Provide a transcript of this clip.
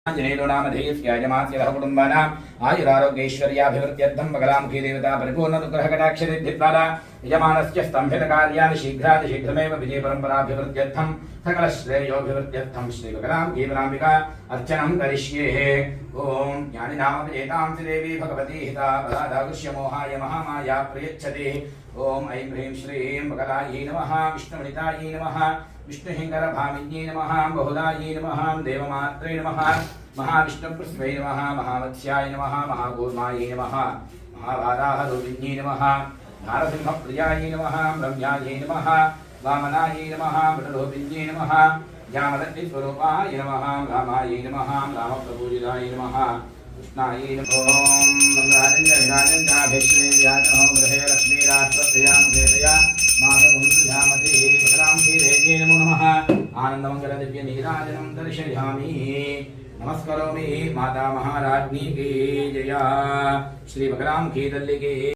आञ्जनेयो नामधेयस्य यजमानस्य कुटुम्बानाम् आयुरारोग्यैश्वर्याभिवृद्ध्यर्थं बगलामुखी देवता परिपूर्णनुग्रहकटाक्षसिद्धिद्वारा यजमानस्य स्तम्भितकार्याणि शीघ्रातिशीघ्रमेव विजयपरम्पराभिवृद्ध्यर्थं सकलश्रेयोभिवृद्ध्यर्थं श्रीबगलामुखीवराम्बिका अर्चनं करिष्ये। ॐ ज्ञानिनामविजेतां देवी भगवती हिता बलादागुष्यमोहाय महामाया प्रयच्छति। ॐ ऐं ह्रीं श्रीं बगलायै नमः विष्णुनितायै नमः विष्णुहिङ्गरभामिन्यै नमः बहुलायै नमः देवमात्रे नमः महाविष्णुप्रस्मै नमः महावत्स्याय नमः महाकूर्मायै नमः महाभाराहरूपिण्यै नमः नारसिंहप्रियायै नमः रम्यायै नमः वामनायै नमः मृडलोपिन्यै नमः ज्ञानदग्निस्वरूपाय नमः रामायै नमः रामप्रपूजिताय नमः कृष्णायै नमः। ॐ मङ्गलानिन्द्रविराजन्ताभिश्रेयातनो गृहे लक्ष्मीराष्ट्रप्रियामुखेतया मातमुद्यामते बगलामुखीदेव्यै नमो नमः। आनन्दमङ्गलदिव्यनीराजनं दर्शयामि नमस्करोमि माता महाराज्ञी की जय। श्री बगलामुखी तल्ली की